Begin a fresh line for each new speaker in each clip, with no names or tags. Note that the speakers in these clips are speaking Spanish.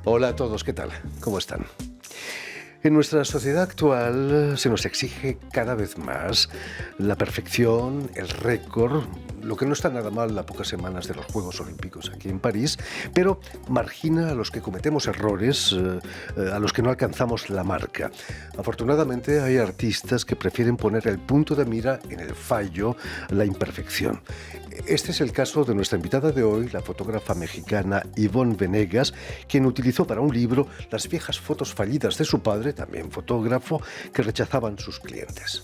Hola a todos, ¿qué tal? ¿Cómo están? En nuestra sociedad actual se nos exige cada vez más la perfección, el récord, lo que no está nada mal a pocas semanas de los Juegos Olímpicos aquí en París, pero margina a los que cometemos errores, a los que no alcanzamos la marca. Afortunadamente hay artistas que prefieren poner el punto de mira en el fallo, la imperfección. Este es el caso de nuestra invitada de hoy, la fotógrafa mexicana Ivonne Venegas, quien utilizó para un libro las viejas fotos fallidas de su padre, también fotógrafo, que rechazaban sus clientes.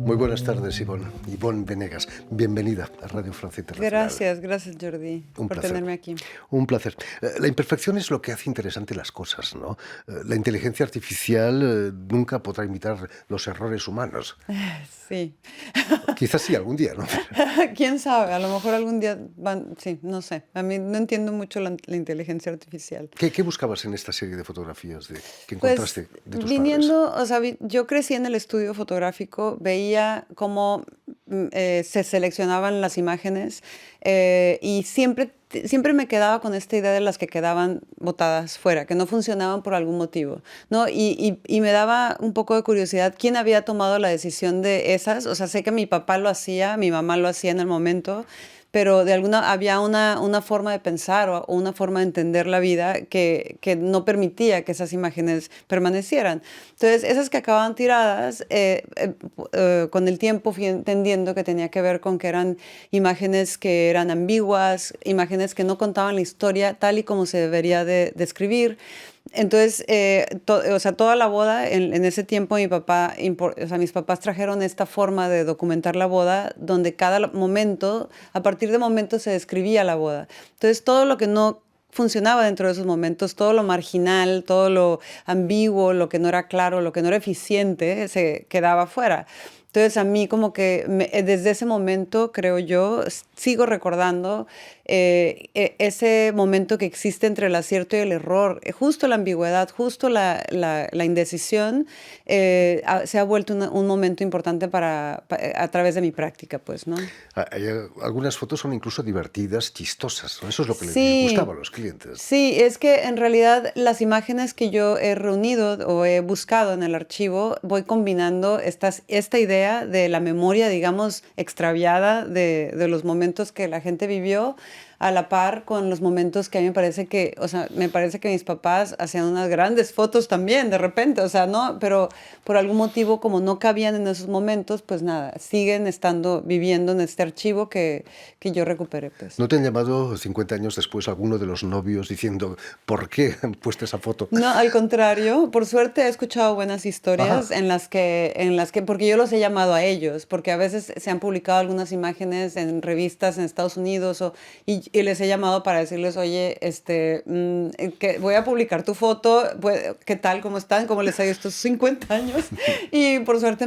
Muy buenas tardes, Ivonne Venegas. Bienvenida a Radio Francia Internacional.
Gracias Jordi,
Un
por
placer.
tenerme aquí.
Un placer. La imperfección es lo que hace interesante las cosas, ¿no? La inteligencia artificial nunca podrá imitar los errores humanos.
Sí.
Quizás sí, algún día, ¿no?
¿Quién sabe? A lo mejor algún día van... Sí, no sé. A mí no entiendo mucho la inteligencia artificial.
¿Qué buscabas en esta serie de fotografías que
Pues
encontraste de tus
viniendo, o sea, yo crecí en el estudio fotográfico, veía cómo se seleccionaban las imágenes y siempre me quedaba con esta idea de las que quedaban botadas fuera, que no funcionaban por algún motivo, ¿no? Y me daba un poco de curiosidad quién había tomado la decisión de esas. O sea, sé que mi papá lo hacía, mi mamá lo hacía en el momento, pero había una forma de pensar o una forma de entender la vida que no permitía que esas imágenes permanecieran. Entonces, esas que acababan tiradas, con el tiempo fui entendiendo que tenía que ver con que eran imágenes que eran ambiguas, imágenes que no contaban la historia tal y como se debería de describir. Entonces, o sea, toda la boda, en ese tiempo o sea, mis papás trajeron esta forma de documentar la boda, donde cada momento, a partir de momentos se describía la boda. Entonces, todo lo que no funcionaba dentro de esos momentos, todo lo marginal, todo lo ambiguo, lo que no era claro, lo que no era eficiente, se quedaba fuera. Entonces, a mí como que desde ese momento, creo yo, sigo recordando ese momento que existe entre el acierto y el error, justo la ambigüedad, justo la indecisión, se ha vuelto un momento importante a través de mi práctica, pues, ¿no?
Algunas fotos son incluso divertidas, chistosas, ¿no? Eso es lo que les
Sí,
gustaba a los clientes.
sí, es que en realidad las imágenes que yo he reunido o he buscado en el archivo, voy combinando esta idea de la memoria, digamos, extraviada de los momentos que la gente vivió, a la par con los momentos que a mí me parece que, o sea, me parece que mis papás hacían unas grandes fotos también de repente, o sea, ¿no? Pero por algún motivo, como no cabían en esos momentos, pues nada, siguen viviendo en este archivo que yo recuperé, pues.
¿No te han llamado 50 años después alguno de los novios diciendo por qué han puesto esa foto?
No, al contrario, por suerte he escuchado buenas historias en las que, porque yo los he llamado a ellos, porque a veces se han publicado algunas imágenes en revistas en Estados Unidos y les he llamado para decirles, oye, que voy a publicar tu foto, ¿qué tal? ¿Cómo están? ¿Cómo les ha ido estos 50 años? Y por suerte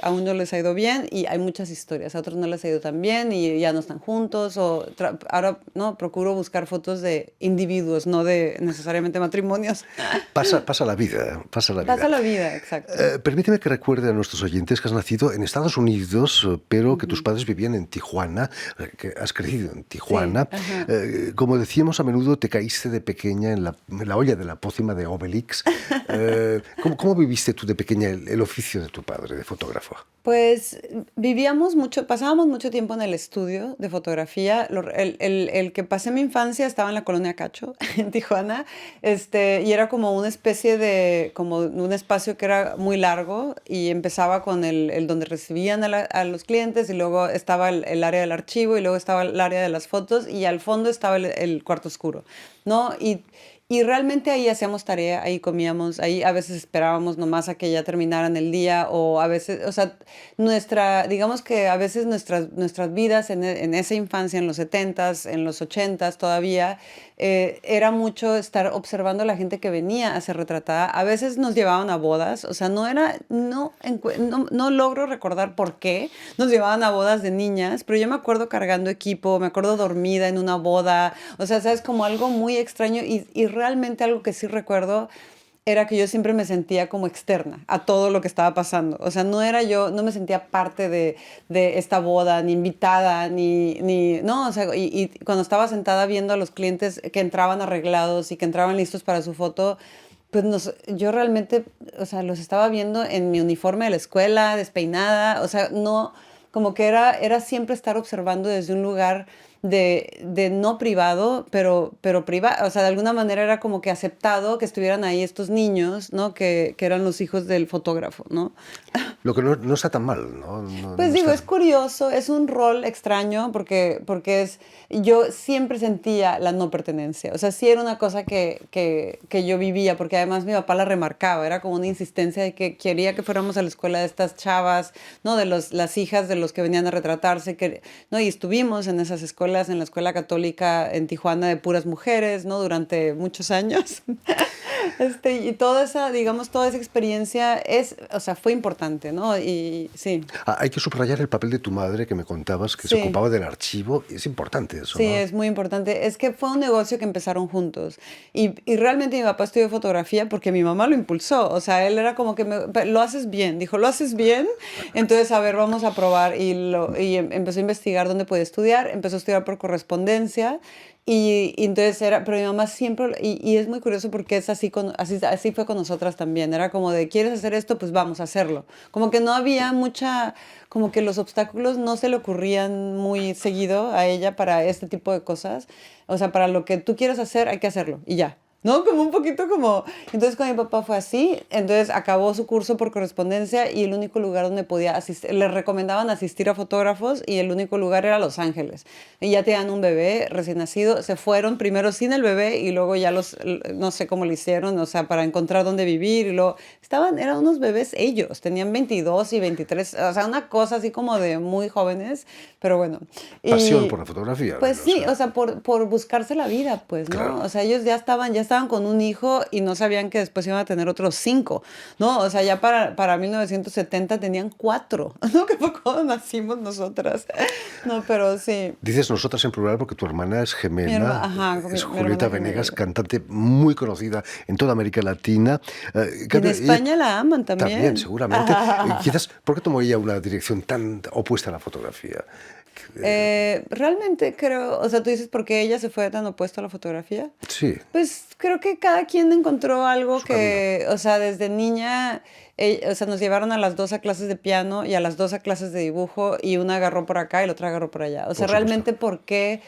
a uno les ha ido bien y hay muchas historias, a otros no les ha ido tan bien y ya no están juntos, ahora no, procuro buscar fotos de individuos, no de necesariamente matrimonios.
Pasa la vida, pasa la vida.
Pasa la vida, exacto.
Permíteme que recuerde a nuestros oyentes que has nacido en Estados Unidos, pero que tus padres vivían en Tijuana, que has crecido en Tijuana.
Ajá.
Como decíamos, a menudo te caíste de pequeña en la olla de la pócima de Obelix. ¿Cómo viviste tú de pequeña el oficio de tu padre, de fotógrafo?
Pues pasábamos mucho tiempo en el estudio de fotografía. El que pasé mi infancia estaba en la Colonia Cacho, en Tijuana, y era como una especie como un espacio que era muy largo y empezaba con el donde recibían a los clientes y luego estaba el área del archivo y luego estaba el área de las fotos y al fondo estaba el cuarto oscuro, ¿no? Y realmente ahí hacíamos tarea, ahí comíamos, ahí a veces esperábamos nomás a que ya terminaran el día o a veces, o sea, digamos que a veces nuestras vidas en esa infancia, en los 70s, en los 80s todavía, era mucho estar observando a la gente que venía a ser retratada. A veces nos llevaban a bodas, o sea, no logro recordar por qué nos llevaban a bodas de niñas, pero yo me acuerdo cargando equipo, me acuerdo dormida en una boda, o sea, sabes, como algo muy extraño y realmente algo que sí recuerdo era que yo siempre me sentía como externa a todo lo que estaba pasando. O sea, no me sentía parte de esta boda, ni invitada, no, o sea, y cuando estaba sentada viendo a los clientes que entraban arreglados y que entraban listos para su foto, pues yo realmente, o sea, los estaba viendo en mi uniforme de la escuela, despeinada, o sea, no, como que era siempre estar observando desde un lugar de no privado, pero privado, o sea, de alguna manera era como que aceptado que estuvieran ahí estos niños, ¿no? Que eran los hijos del fotógrafo, ¿no?
Lo que no está tan mal, ¿no?
Pues
No
digo,
está...
es curioso, es un rol extraño porque yo siempre sentía la no pertenencia, o sea, sí era una cosa que yo vivía, porque además mi papá la remarcaba, era como una insistencia de que quería que fuéramos a la escuela de estas chavas, ¿no? De las hijas de los que venían a retratarse, ¿no? Y estuvimos en esas escuelas, en la escuela católica en Tijuana de puras mujeres, ¿no? Durante muchos años. Y toda esa experiencia o sea, fue importante, ¿no? Y sí.
Hay que subrayar el papel de tu madre que me contabas, que
Sí.
se ocupaba del archivo. Es importante eso,
Sí,
¿no?
es muy importante. Es que fue un negocio que empezaron juntos. Y realmente mi papá estudió fotografía porque mi mamá lo impulsó. O sea, él era como que lo haces bien. Dijo, ¿lo haces bien? Entonces, a ver, vamos a probar. Y empezó a investigar dónde podía estudiar. Empezó a estudiar por correspondencia. Y entonces pero mi mamá siempre, y es muy curioso porque es así fue con nosotras también, era como de, ¿quieres hacer esto? Pues vamos a hacerlo. Como que no había como que los obstáculos no se le ocurrían muy seguido a ella para este tipo de cosas. O sea, para lo que tú quieres hacer, hay que hacerlo, y ya. ¿No? Como un poquito como... Entonces con mi papá fue así, entonces acabó su curso por correspondencia y el único lugar donde podía asistir, le recomendaban asistir a fotógrafos y el único lugar era Los Ángeles. Y ya tenían un bebé recién nacido, se fueron primero sin el bebé y luego ya no sé cómo lo hicieron, o sea, para encontrar dónde vivir y luego... Eran unos bebés ellos, tenían 22 y 23, o sea, una cosa así como de muy jóvenes, pero bueno.
Pasión por la fotografía.
Pues sí, o sea, por buscarse la vida, pues, ¿no?
Claro.
O sea, ellos ya estaban con un hijo y no sabían que después iban a tener otros 5, ¿no? O sea, ya para 1970 tenían 4, ¿no? Que fue cuando nacimos nosotras, ¿no? Pero sí.
Dices nosotras en plural porque tu hermana es gemela, es
mi
Julieta
hermana
Venegas,
gemela.
cantante muy conocida en toda América Latina.
Y en España la aman también.
También, seguramente. Quizás, ¿por qué tomó ella una dirección tan opuesta a la fotografía?
Realmente creo, o sea, tú dices por qué ella se fue tan opuesta a la fotografía.
Sí.
Pues creo que cada quien encontró algo
Su
que, o sea, desde niña, o sea, nos llevaron a las dos a clases de piano y a las dos a clases de dibujo y una agarró por acá y la otra agarró por allá. O sea,
Por
realmente
supuesto.
por qué,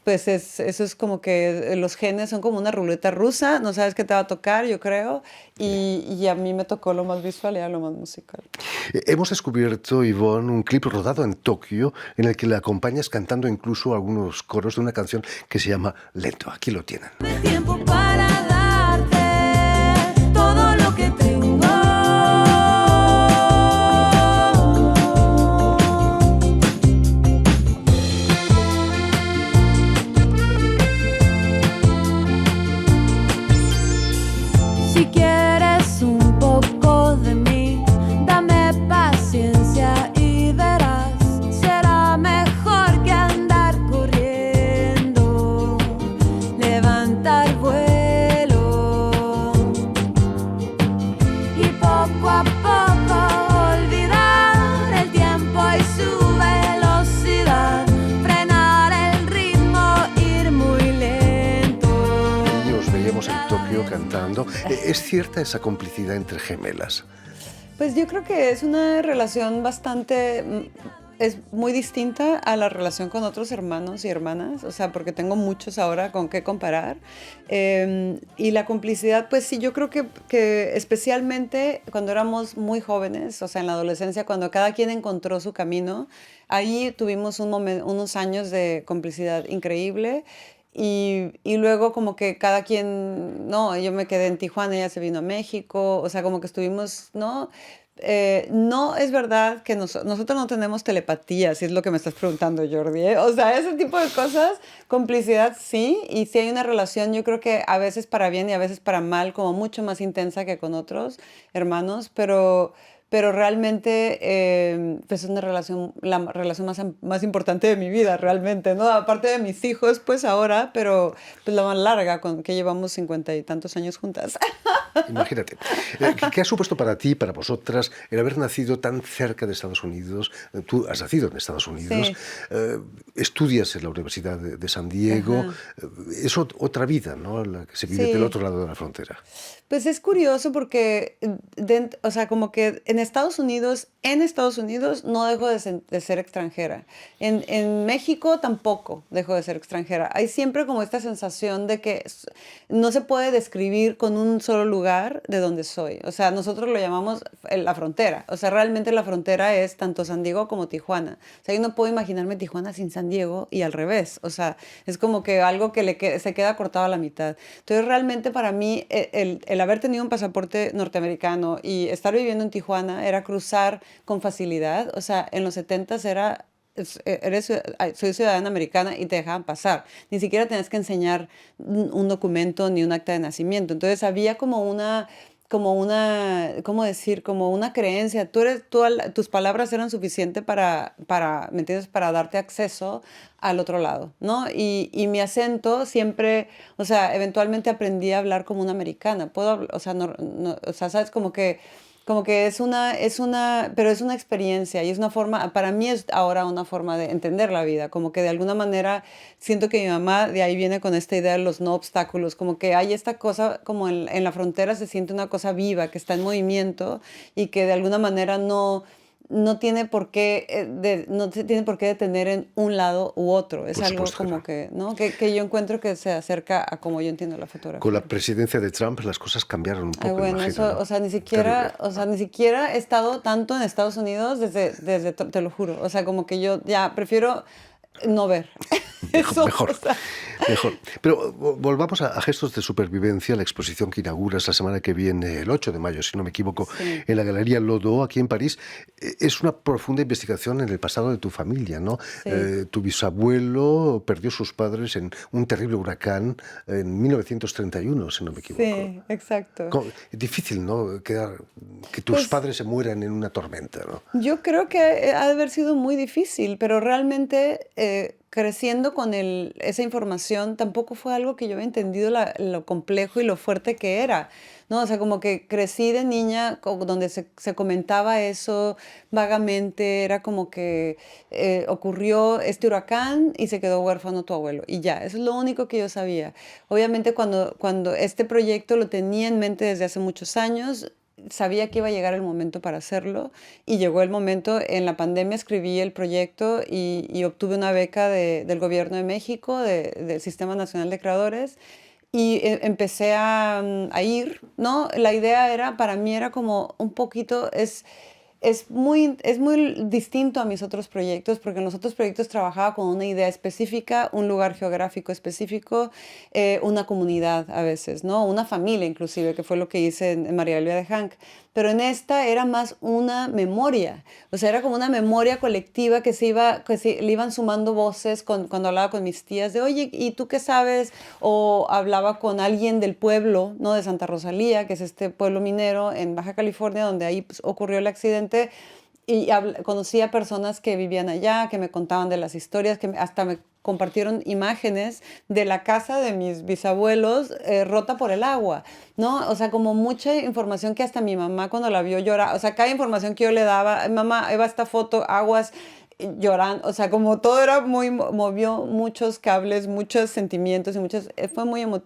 pues eso es como que los genes son como una ruleta rusa, no sabes qué te va a tocar, yo creo, y a mí me tocó lo más visual y a lo más musical.
Hemos descubierto, Ivonne, un clip rodado en Tokio en el que le acompañas cantando incluso algunos coros de una canción que se llama Lento. Aquí lo tienen.
Tiempo para darte todo lo que tengo. Si quieres un poco de mí, dame paciencia y verás, será mejor que andar corriendo, levantar vuelo.
cantando. ¿Es cierta esa complicidad entre gemelas?
Pues yo creo que es una relación bastante, es muy distinta a la relación con otros hermanos y hermanas, o sea, porque tengo muchos ahora con qué comparar. Y la complicidad, pues sí, yo creo que especialmente cuando éramos muy jóvenes, o sea, en la adolescencia, cuando cada quien encontró su camino, ahí tuvimos unos años de complicidad increíble. Y luego como que cada quien, no, yo me quedé en Tijuana, ella se vino a México, o sea, como que estuvimos, ¿no? No es verdad que nosotros no tenemos telepatía, si es lo que me estás preguntando, Jordi, ¿eh? O sea, ese tipo de cosas, complicidad sí, y sí hay una relación, yo creo que a veces para bien y a veces para mal, como mucho más intensa que con otros hermanos, pero realmente pues es una relación, la relación más importante de mi vida, realmente, ¿no? Aparte de mis hijos, pues ahora, pero pues la más larga, que llevamos 50 y tantos años juntas.
Imagínate. ¿Qué ha supuesto para ti, para vosotras, el haber nacido tan cerca de Estados Unidos? Tú has nacido en Estados Unidos,
Sí.
estudias en la Universidad de San Diego.
Ajá.
Es otra vida, ¿no? La que se vive del
Sí.
otro lado de la frontera.
Pues es curioso porque, o sea, como que en Estados Unidos no dejo de ser extranjera. En México tampoco dejo de ser extranjera. Hay siempre como esta sensación de que no se puede describir con un solo lugar de donde soy. O sea, nosotros lo llamamos la frontera. O sea, realmente la frontera es tanto San Diego como Tijuana. O sea, yo no puedo imaginarme Tijuana sin San Diego y al revés. O sea, es como que algo que se queda cortado a la mitad. Entonces, realmente para mí, el haber tenido un pasaporte norteamericano y estar viviendo en Tijuana era cruzar con facilidad. O sea, en los 70s era, soy ciudadana americana y te dejaban pasar. Ni siquiera tenías que enseñar un documento ni un acta de nacimiento. Entonces había ¿cómo decir? Como una creencia. Tus palabras eran suficientes ¿me entiendes? Para darte acceso al otro lado, ¿no? Y mi acento siempre, o sea, eventualmente aprendí a hablar como una americana. O sea, o sea, sabes, como que pero es una experiencia y es una forma, para mí es ahora una forma de entender la vida, como que de alguna manera siento que mi mamá de ahí viene con esta idea de los no obstáculos, como que hay esta cosa, como en la frontera se siente una cosa viva, que está en movimiento y que de alguna manera no tiene por qué, no se tiene por qué detener en un lado u otro. Es
Por
algo
supuesto que
como
no.
que, ¿no? Que yo encuentro que se acerca a como yo entiendo la
Con la
fotografía.
presidencia de Trump las cosas cambiaron un
Ay,
poco,
bueno,
imagino,
eso,
¿no?
o sea,
Terrible.
ni siquiera he estado tanto en Estados Unidos te lo juro. O sea, como que yo ya prefiero no ver
Mejor,
eso, o
mejor,
sea.
mejor. Pero volvamos a gestos de supervivencia, la exposición que inauguras la semana que viene, el 8 de mayo, si no me equivoco,
Sí,
en la Galería Lodo, aquí en París. Es una profunda investigación en el pasado de tu familia, ¿no?
sí.
Tu bisabuelo perdió sus padres en un terrible huracán en 1931, si no me equivoco.
Sí, exacto.
Es difícil, ¿no? Que tus
Pues
padres se mueran en una tormenta, ¿no?
yo creo que ha de haber sido muy difícil, pero realmente creciendo con esa información tampoco fue algo que yo había entendido lo complejo y lo fuerte que era, ¿no? O sea, como que crecí de niña donde se comentaba eso vagamente, era como que ocurrió este huracán y se quedó huérfano tu abuelo y ya, eso es lo único que yo sabía. Obviamente cuando este proyecto lo tenía en mente desde hace muchos años, sabía que iba a llegar el momento para hacerlo y llegó el momento. En la pandemia escribí el proyecto y obtuve una beca del Gobierno de México, del Sistema Nacional de Creadores, y empecé a ir, ¿no? La idea para mí era como un poquito, es muy distinto a mis otros proyectos, porque en los otros proyectos trabajaba con una idea específica, un lugar geográfico específico, una comunidad a veces, ¿no? Una familia inclusive, que fue lo que hice en María Elvia de Hank. Pero en esta era más una memoria, o sea, era como una memoria colectiva le iban sumando voces cuando hablaba con mis tías de, oye, ¿y tú qué sabes? O hablaba con alguien del pueblo, ¿no? De Santa Rosalía, que es este pueblo minero en Baja California, donde ahí pues, ocurrió el accidente. Y conocí a personas que vivían allá, que me contaban de las historias, hasta me compartieron imágenes de la casa de mis bisabuelos rota por el agua, ¿no? O sea, como mucha información que hasta mi mamá cuando la vio llorar, o sea, cada información que yo le daba, mamá, Eva, esta foto, aguas, llorando, o sea, como todo era movió muchos cables, muchos sentimientos y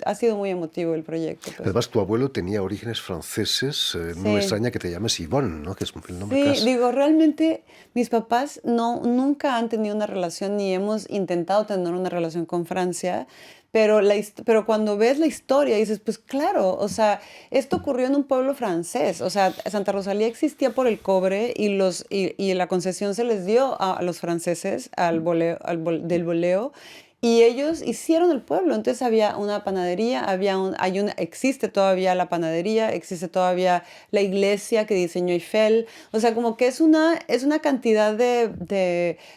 ha sido muy emotivo el proyecto. Pues.
Además, tu abuelo tenía orígenes franceses, no me
Sí.
extraña que te llames Yvonne, ¿no? Que es el nombre
Sí,
clásico.
digo, realmente mis papás nunca han tenido una relación ni hemos intentado tener una relación con Francia, pero cuando ves la historia dices, pues claro, o sea, esto ocurrió en un pueblo francés, o sea, Santa Rosalía existía por el cobre y la concesión se les dio a los franceses del boleo. Y ellos hicieron el pueblo, entonces había una panadería, existe todavía la panadería, existe todavía la iglesia que diseñó Eiffel, o sea, como que es una cantidad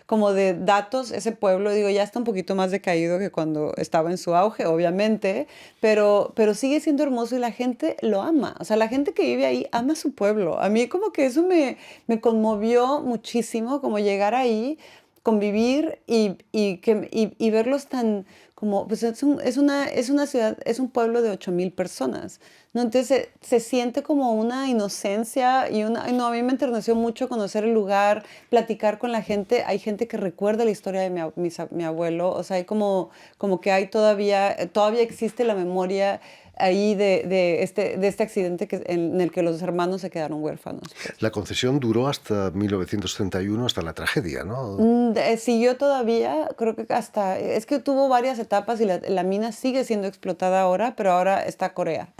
como de datos, ese pueblo, digo, ya está un poquito más decaído que cuando estaba en su auge, obviamente, pero sigue siendo hermoso y la gente lo ama, o sea, la gente que vive ahí ama su pueblo. A mí como que eso me conmovió muchísimo, como llegar ahí, convivir y verlos tan como, pues es una ciudad, es un pueblo de 8,000 personas, ¿no? Entonces se siente como una inocencia no, a mí me enterneció mucho conocer el lugar, platicar con la gente. Hay gente que recuerda la historia de mi abuelo, o sea, hay como que hay todavía existe la memoria ahí de este accidente en el que los hermanos se quedaron huérfanos. Pues.
La concesión duró hasta 1931, hasta la tragedia, ¿no?
Siguió todavía, creo que es que tuvo varias etapas y la mina sigue siendo explotada ahora, pero ahora está Corea.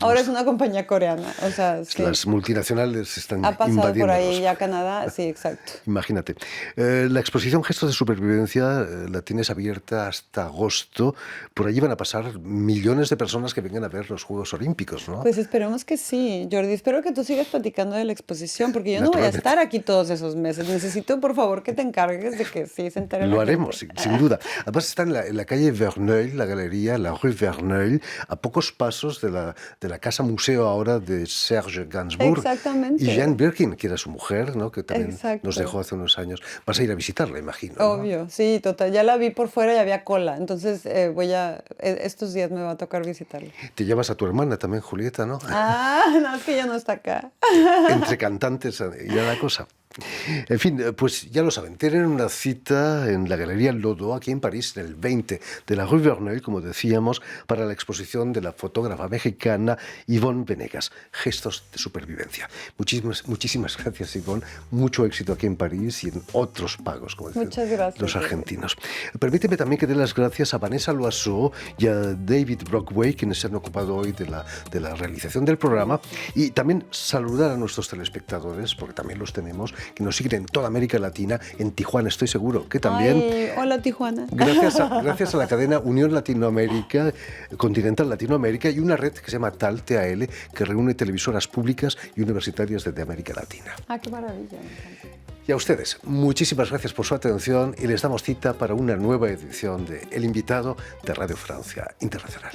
Ahora es una compañía coreana, o sea, sí.
Las multinacionales están
Ha pasado por
invadiéndonos.
ahí ya Canadá, sí, exacto.
Imagínate. La exposición Gestos de Supervivencia la tienes abierta hasta agosto. Por allí van a pasar millones de personas que vengan a ver los Juegos Olímpicos, ¿no?
Pues esperemos que sí, Jordi. Espero que tú sigas platicando de la exposición, porque yo no voy a
Naturalmente.
estar aquí todos esos meses. Necesito, por favor, que te encargues de que sí se entere la
Lo
gente.
haremos, sin duda. Además está en la calle Verneuil, la galería, la rue Verneuil, a pocos pasos de la casa museo ahora de Serge Gainsbourg.
Exactamente.
Y Jeanne Birkin, que era su mujer, ¿no? Que también
Exacto.
nos dejó hace unos años. Vas a ir a visitarla, imagino, ¿no?
Obvio, sí, total. Ya la vi por fuera y había cola. Entonces estos días me va a tocar visitarla.
Te llevas a tu hermana también, Julieta, ¿no?
Ah, no, es que ella no está acá.
Entre cantantes irá la cosa. En fin, pues ya lo saben, tienen una cita en la Galería Lodo, aquí en París, el 20 de la Rue Verneuil, como decíamos, para la exposición de la fotógrafa mexicana Yvonne Venegas, Gestos de Supervivencia. Muchísimas gracias, Yvonne. Mucho éxito aquí en París y en otros pagos, como dicen
Muchas gracias,
los
Jordi.
argentinos. Permíteme también que dé las gracias a Vanessa Loiseau y a David Brockway, quienes se han ocupado hoy de la realización del programa, y también saludar a nuestros telespectadores, porque también los tenemos, que nos siguen en toda América Latina, en Tijuana estoy seguro que también.
Ay, hola, Tijuana.
Gracias a la cadena Unión Latinoamérica, Continental Latinoamérica, y una red que se llama TAL, TAL, que reúne televisoras públicas y universitarias de América Latina.
Ah, qué maravilla. Me encanta.
Y a ustedes, muchísimas gracias por su atención y les damos cita para una nueva edición de El Invitado de Radio Francia Internacional.